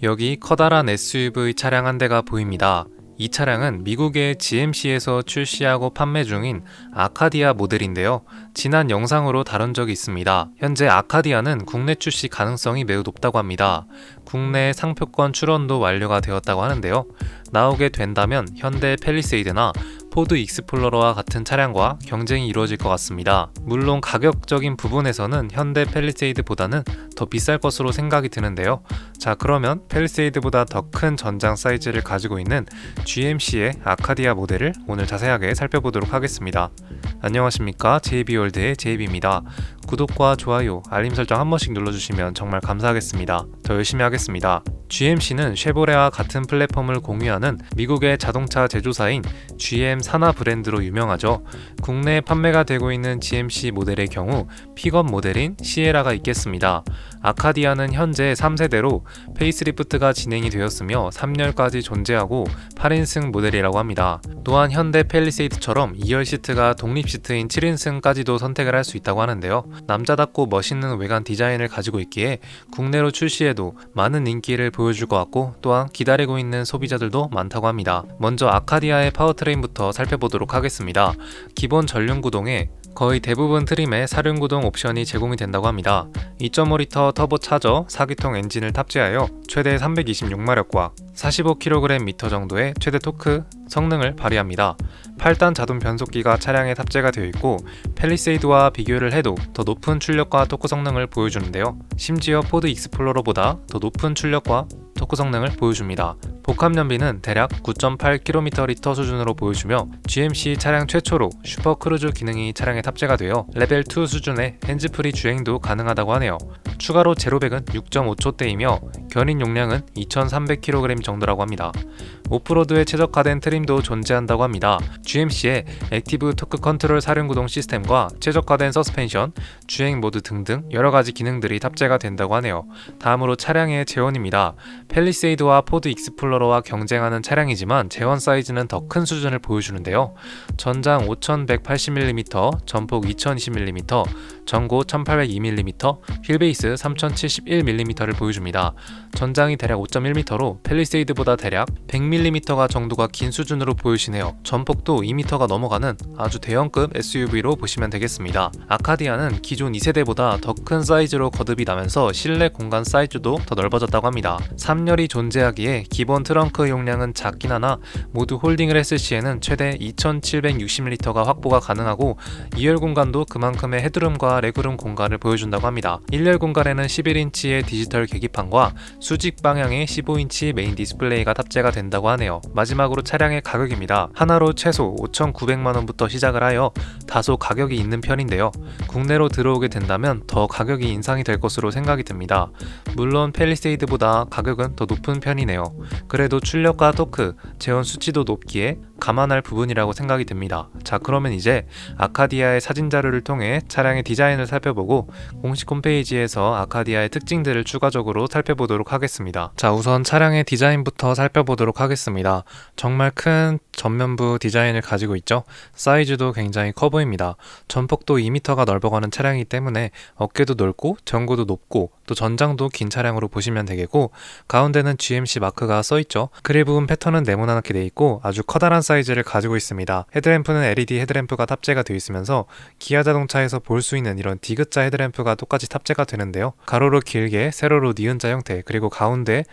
여기 커다란 SUV 차량 한 대가 보입니다. 이 차량은 미국의 GMC에서 출시하고 판매 중인 아카디아 모델인데요. 지난 영상으로 다룬 적이 있습니다. 현재 아카디아는 국내 출시 가능성이 매우 높다고 합니다. 국내 상표권 출원도 완료가 되었다고 하는데요. 나오게 된다면 현대 팰리세이드나 포드 익스플로러와 같은 차량과 경쟁이 이루어질 것 같습니다. 물론 가격적인 부분에서는 현대 팰리세이드보다는 더 비쌀 것으로 생각이 드는데요. 자, 그러면 팰리세이드보다 더 큰 전장 사이즈를 가지고 있는 GMC의 아카디아 모델을 오늘 자세하게 살펴보도록 하겠습니다. 안녕하십니까, JB월드의 JB입니다. 구독과 좋아요, 알림 설정 한 번씩 눌러주시면 정말 감사하겠습니다. 더 열심히 하겠습니다. GMC는 쉐보레와 같은 플랫폼을 공유하는 미국의 자동차 제조사인 GM 산하 브랜드로 유명하죠. 국내에 판매가 되고 있는 GMC 모델의 경우 픽업 모델인 시에라가 있겠습니다. 아카디아는 현재 3세대로 페이스리프트가 진행이 되었으며 3열까지 존재하고 8인승 모델이라고 합니다. 또한 현대 팰리세이드처럼 2열 시트가 독립 시트인 7인승까지도 선택을 할 수 있다고 하는데요. 남자답고 멋있는 외관 디자인을 가지고 있기에 국내로 출시해도 많은 인기를 보여줄 것 같고 또한 기다리고 있는 소비자들도 많다고 합니다. 먼저 아카디아의 파워트레인부터 살펴보도록 하겠습니다. 기본 전륜구동에 거의 대부분 트림에 사륜구동 옵션이 제공이 된다고 합니다. 2.5L 터보 차저 4기통 엔진을 탑재하여 최대 326마력과 45kgm 정도의 최대 토크 성능을 발휘합니다. 8단 자동 변속기가 차량에 탑재가 되어 있고 팰리세이드와 비교를 해도 더 높은 출력과 토크 성능을 보여주는데요. 심지어 포드 익스플로러보다 더 높은 출력과 토크 성능을 보여줍니다. 복합연비는 대략 9.8km/리터 수준으로 보여주며 GMC 차량 최초로 슈퍼크루즈 기능이 차량에 탑재가 되어 레벨 2 수준의 핸즈프리 주행도 가능하다고 하네요. 추가로 제로백은 6.5초대이며 견인 용량은 2300kg 정도라고 합니다. 오프로드에 최적화된 트림도 존재한다고 합니다. GMC의 액티브 토크 컨트롤 사륜구동 시스템과 최적화된 서스펜션, 주행 모드 등등 여러가지 기능들이 탑재가 된다고 하네요. 다음으로 차량의 제원입니다. 팰리세이드와 포드 익스플로러와 경쟁하는 차량이지만 제원 사이즈는 더 큰 수준을 보여주는데요. 전장 5180mm, 전폭 2020mm, 전고 1802mm, 휠베이스 3071mm를 보여줍니다. 전장이 대략 5.1m로 팰리세이드보다 대략 100mm가 정도가 긴 수준으로 보여지네요. 전폭도 2m가 넘어가는 아주 대형급 SUV로 보시면 되겠습니다. 아카디아는 기존 2세대보다 더 큰 사이즈로 거듭이 나면서 실내 공간 사이즈도 더 넓어졌다고 합니다. 3열이 존재하기에 기본 트렁크 용량은 작긴 하나 모두 홀딩을 했을 시에는 최대 2760L가 확보가 가능하고 2열 공간도 그만큼의 헤드룸과 레그룸 공간을 보여준다고 합니다. 1열 공간에는 11인치의 디지털 계기판과 수직 방향의 15인치 메인 디스플레이가 탑재가 된다고 하네요. 마지막으로 차량의 가격입니다. 하나로 최소 5,900만원부터 시작을 하여 다소 가격이 있는 편인데요. 국내로 들어오게 된다면 더 가격이 인상이 될 것으로 생각이 듭니다. 물론 팰리세이드보다 가격은 더 높은 편이네요. 그래도 출력과 토크, 제원 수치도 높기에 감안할 부분이라고 생각이 듭니다. 자, 그러면 이제 아카디아의 사진 자료를 통해 차량의 디자인을 살펴보고 공식 홈페이지에서 아카디아의 특징들을 추가적으로 살펴보도록 하겠습니다. 자, 우선 차량의 디자인부터 살펴보도록 하겠습니다. 정말 큰 전면부 디자인을 가지고 있죠. 사이즈도 굉장히 커 보입니다. 전폭도 2m가 넓어가는 차량이기 때문에 어깨도 넓고 전고도 높고 또 전장도 긴 차량으로 보시면 되겠고, 가운데는 GMC 마크가 써있죠. 그릴 부분 패턴은 네모나게 되어 있고 아주 커다란 사이즈를 가지고 있습니다. 헤드램프는 LED 헤드램프가 탑재가 되어 있으면서 기아 자동차에서 볼 수 있는 이런 디귿자 헤드램프가 똑같이 탑재가 되는데요. 가로로 길게 세로로 니은자 형태, 그리고 가운데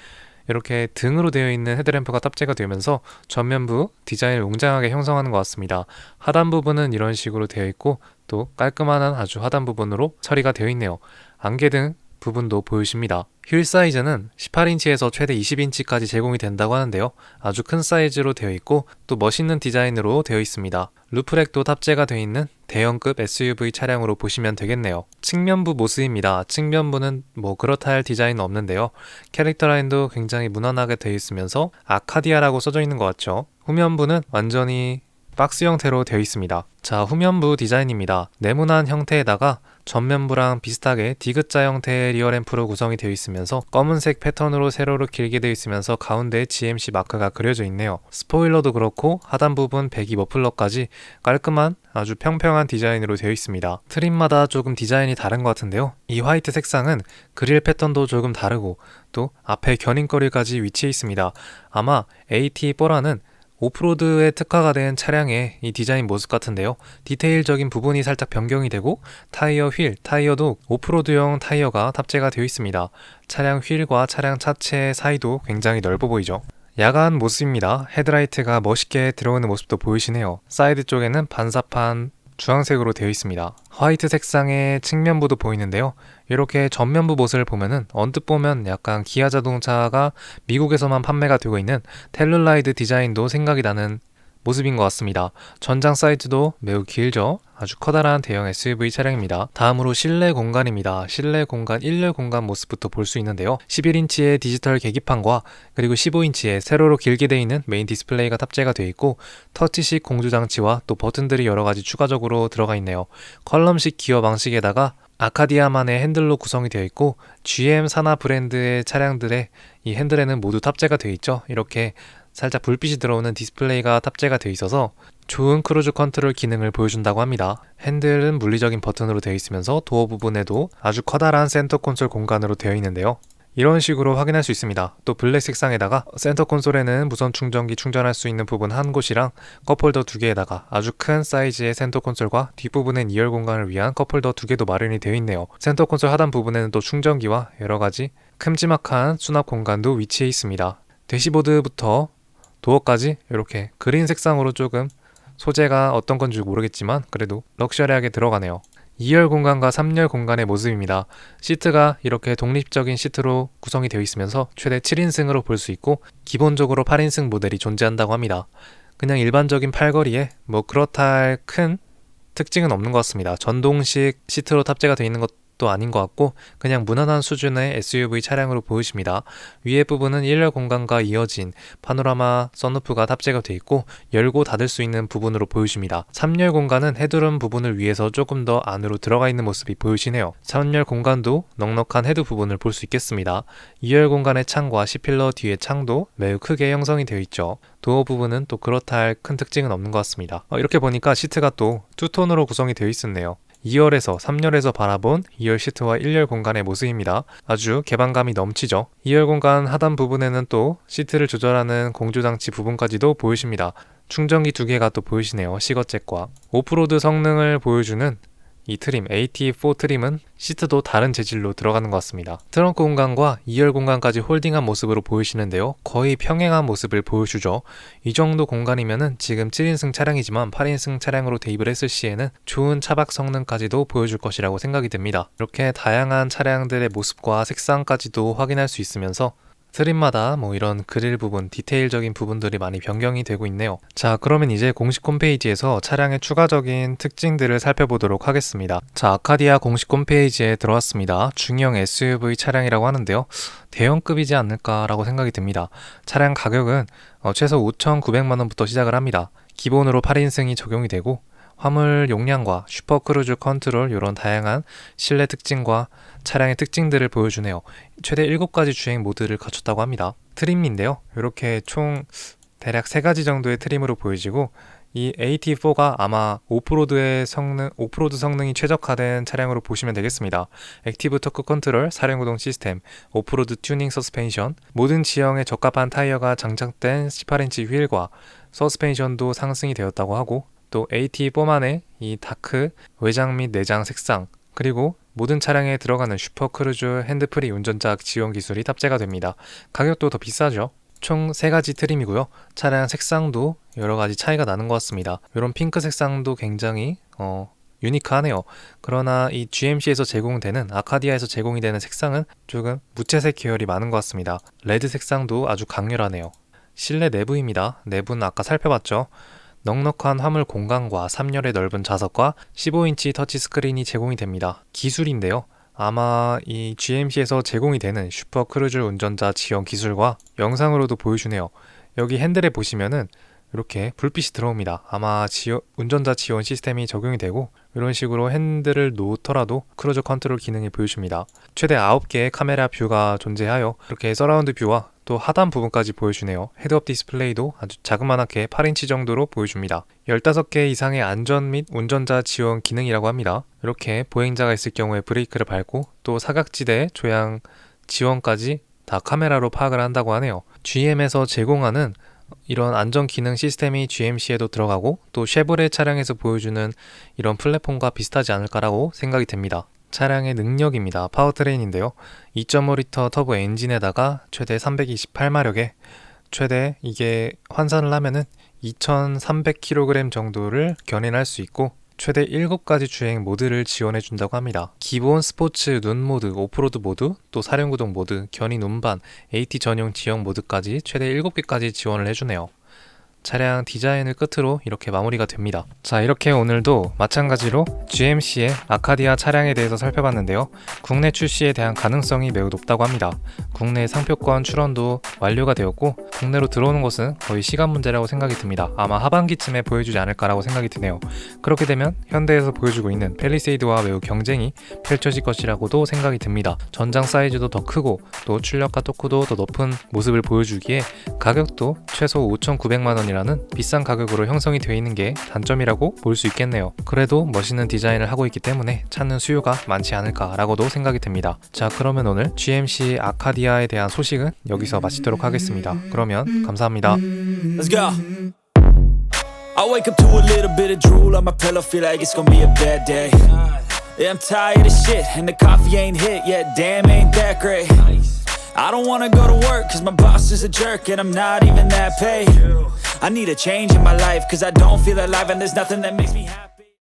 이렇게 등으로 되어 있는 헤드램프가 탑재가 되면서 전면부 디자인을 웅장하게 형성하는 것 같습니다. 하단 부분은 이런 식으로 되어 있고 또 깔끔한 아주 하단 부분으로 처리가 되어 있네요. 안개등 부분도 보여집니다. 휠 사이즈는 18인치에서 최대 20인치까지 제공이 된다고 하는데요. 아주 큰 사이즈로 되어 있고 또 멋있는 디자인으로 되어 있습니다. 루프렉도 탑재가 되어 있는 대형급 SUV 차량으로 보시면 되겠네요. 측면부 모습입니다. 측면부는 뭐 그렇다 할 디자인은 없는데요. 캐릭터 라인도 굉장히 무난하게 되어 있으면서 아카디아라고 써져 있는 것 같죠. 후면부는 완전히 박스 형태로 되어 있습니다. 자, 후면부 디자인입니다. 네모난 형태에다가 전면부랑 비슷하게 디귿자 형태의 리어램프로 구성이 되어 있으면서 검은색 패턴으로 세로로 길게 되어 있으면서 가운데에 GMC 마크가 그려져 있네요. 스포일러도 그렇고 하단 부분 배기 머플러까지 깔끔한 아주 평평한 디자인으로 되어 있습니다. 트림마다 조금 디자인이 다른 것 같은데요. 이 화이트 색상은 그릴 패턴도 조금 다르고 또 앞에 겨닝거리까지 위치해 있습니다. 아마 AT4라는 오프로드에 특화가 된 차량의 이 디자인 모습 같은데요. 디테일적인 부분이 살짝 변경이 되고 타이어 휠, 타이어도 오프로드용 타이어가 탑재가 되어 있습니다. 차량 휠과 차량 차체 사이도 굉장히 넓어 보이죠. 야간 모습입니다. 헤드라이트가 멋있게 들어오는 모습도 보이시네요. 사이드 쪽에는 반사판 주황색으로 되어 있습니다. 화이트 색상의 측면부도 보이는데요. 이렇게 전면부 모습을 보면은 언뜻 보면 약간 기아 자동차가 미국에서만 판매가 되고 있는 텔룰라이드 디자인도 생각이 나는 모습인 것 같습니다. 전장 사이즈도 매우 길죠. 아주 커다란 대형 SUV 차량입니다. 다음으로 실내 공간입니다. 실내 공간 1열 공간 모습부터 볼 수 있는데요. 11인치의 디지털 계기판과 그리고 15인치의 세로로 길게 되어 있는 메인 디스플레이가 탑재가 되어 있고 터치식 공조 장치와 또 버튼들이 여러가지 추가적으로 들어가 있네요. 컬럼식 기어 방식에다가 아카디아만의 핸들로 구성이 되어 있고 GM 산하 브랜드의 차량들의 이 핸들에는 모두 탑재가 되어 있죠. 이렇게 살짝 불빛이 들어오는 디스플레이가 탑재가 되어 있어서 좋은 크루즈 컨트롤 기능을 보여준다고 합니다. 핸들은 물리적인 버튼으로 되어 있으면서 도어 부분에도 아주 커다란 센터 콘솔 공간으로 되어 있는데요. 이런 식으로 확인할 수 있습니다. 또 블랙 색상에다가 센터 콘솔에는 무선 충전기 충전할 수 있는 부분 한 곳이랑 컵홀더 2개에다가 아주 큰 사이즈의 센터 콘솔과 뒷부분엔 2열 공간을 위한 컵홀더 2개도 마련이 되어 있네요. 센터 콘솔 하단 부분에는 또 충전기와 여러가지 큼지막한 수납 공간도 위치해 있습니다. 대시보드부터 도어까지 이렇게 그린 색상으로 조금 소재가 어떤 건지 모르겠지만 그래도 럭셔리하게 들어가네요. 2열 공간과 3열 공간의 모습입니다. 시트가 이렇게 독립적인 시트로 구성이 되어 있으면서 최대 7인승으로 볼 수 있고 기본적으로 8인승 모델이 존재한다고 합니다. 그냥 일반적인 팔걸이에 뭐 그렇다 할 큰 특징은 없는 것 같습니다. 전동식 시트로 탑재가 되어 있는 것도 아닌 것 같고 그냥 무난한 수준의 SUV 차량으로 보이십니다. 위에 부분은 1열 공간과 이어진 파노라마 선루프가 탑재가 되어 있고 열고 닫을 수 있는 부분으로 보이십니다. 3열 공간은 헤드룸 부분을 위해서 조금 더 안으로 들어가 있는 모습이 보이시네요. 3열 공간도 넉넉한 헤드 부분을 볼 수 있겠습니다. 2열 공간의 창과 C필러 뒤의 창도 매우 크게 형성이 되어 있죠. 도어 부분은 또 그렇다 할 큰 특징은 없는 것 같습니다. 이렇게 보니까 시트가 또 투톤으로 구성이 되어 있었네요. 2열에서 3열에서 바라본 2열 시트와 1열 공간의 모습입니다. 아주 개방감이 넘치죠. 2열 공간 하단 부분에는 또 시트를 조절하는 공조장치 부분까지도 보이십니다. 충전기 2개가 또 보이시네요. 시거잭과 오프로드 성능을 보여주는 이 트림, AT4 트림은 시트도 다른 재질로 들어가는 것 같습니다. 트렁크 공간과 2열 공간까지 홀딩한 모습으로 보이시는데요. 거의 평행한 모습을 보여주죠. 이 정도 공간이면은 지금 7인승 차량이지만 8인승 차량으로 대입을 했을 시에는 좋은 차박 성능까지도 보여줄 것이라고 생각이 듭니다. 이렇게 다양한 차량들의 모습과 색상까지도 확인할 수 있으면서 트림마다 뭐 이런 그릴 부분, 디테일적인 부분들이 많이 변경이 되고 있네요. 자, 그러면 이제 공식 홈페이지에서 차량의 추가적인 특징들을 살펴보도록 하겠습니다. 자, 아카디아 공식 홈페이지에 들어왔습니다. 중형 SUV 차량이라고 하는데요. 대형급이지 않을까라고 생각이 듭니다. 차량 가격은 최소 5,900만원부터 시작을 합니다. 기본으로 8인승이 적용이 되고 화물 용량과 슈퍼크루즈 컨트롤 이런 다양한 실내 특징과 차량의 특징들을 보여주네요. 최대 7가지 주행 모드를 갖췄다고 합니다. 트림인데요. 이렇게 총 대략 3가지 정도의 트림으로 보여지고 이 AT4가 아마 오프로드 성능이 최적화된 차량으로 보시면 되겠습니다. 액티브 토크 컨트롤, 사륜구동 시스템, 오프로드 튜닝 서스펜션, 모든 지형에 적합한 타이어가 장착된 18인치 휠과 서스펜션도 상승이 되었다고 하고 또 AT4만의 이 다크 외장 및 내장 색상 그리고 모든 차량에 들어가는 슈퍼크루즈 핸드프리 운전자 지원 기술이 탑재가 됩니다. 가격도 더 비싸죠. 총 3가지 트림이고요. 차량 색상도 여러가지 차이가 나는 것 같습니다. 이런 핑크 색상도 굉장히 유니크하네요. 그러나 이 GMC에서 제공되는 아카디아에서 제공이 되는 색상은 조금 무채색 계열이 많은 것 같습니다. 레드 색상도 아주 강렬하네요. 실내 내부입니다. 내부는 아까 살펴봤죠. 넉넉한 화물 공간과 3열의 넓은 좌석과 15인치 터치스크린이 제공이 됩니다. 기술인데요. 아마 이 GMC에서 제공이 되는 슈퍼크루즈 운전자 지원 기술과 영상으로도 보여주네요. 여기 핸들에 보시면은 이렇게 불빛이 들어옵니다. 아마 운전자 지원 시스템이 적용이 되고 이런 식으로 핸들을 놓더라도 크루즈 컨트롤 기능이 보여줍니다. 최대 9개의 카메라 뷰가 존재하여 이렇게 서라운드 뷰와 또 하단 부분까지 보여주네요. 헤드업 디스플레이도 아주 자그마하게 8인치 정도로 보여줍니다. 15개 이상의 안전 및 운전자 지원 기능이라고 합니다. 이렇게 보행자가 있을 경우에 브레이크를 밟고 또 사각지대 조향 지원까지 다 카메라로 파악을 한다고 하네요. GM에서 제공하는 이런 안전 기능 시스템이 GMC에도 들어가고 또 쉐보레 차량에서 보여주는 이런 플랫폼과 비슷하지 않을까라고 생각이 됩니다. 차량의 능력입니다. 파워트레인인데요. 2.5리터 터보 엔진에다가 최대 328마력에 최대 이게 환산을 하면은 2300kg 정도를 견인할 수 있고 최대 7가지 주행 모드를 지원해 준다고 합니다. 기본 스포츠 눈 모드, 오프로드 모드, 또 사륜구동 모드, 견인 운반, AT 전용 지형 모드까지 최대 7개까지 지원을 해주네요. 차량 디자인을 끝으로 이렇게 마무리가 됩니다. 자, 이렇게 오늘도 마찬가지로 GMC의 아카디아 차량에 대해서 살펴봤는데요. 국내 출시에 대한 가능성이 매우 높다고 합니다. 국내 상표권 출원도 완료가 되었고 국내로 들어오는 것은 거의 시간 문제라고 생각이 듭니다. 아마 하반기쯤에 보여주지 않을까라고 생각이 드네요. 그렇게 되면 현대에서 보여주고 있는 팰리세이드와 매우 경쟁이 펼쳐질 것이라고도 생각이 듭니다. 전장 사이즈도 더 크고 또 출력과 토크도 더 높은 모습을 보여주기에 가격도 최소 5,900만 원 라는 비싼 가격으로 형성이 되어 있는 게 단점이라고 볼 수 있겠네요. 그래도 멋있는 디자인을 하고 있기 때문에 찾는 수요가 많지 않을까라고도 생각이 듭니다. 자, 그러면 오늘 GMC 아카디아에 대한 소식은 여기서 마치도록 하겠습니다. 그러면 감사합니다. Let's go. I wake up to a little bit of drool on my pillow, feel like it's gonna be a bad day. Yeah, I'm tired of shit and the coffee ain't hit yet, damn ain't that great. I don't wanna go to work cause my boss is a jerk and I'm not even that paid. I need a change in my life cause I don't feel alive and there's nothing that makes me happy.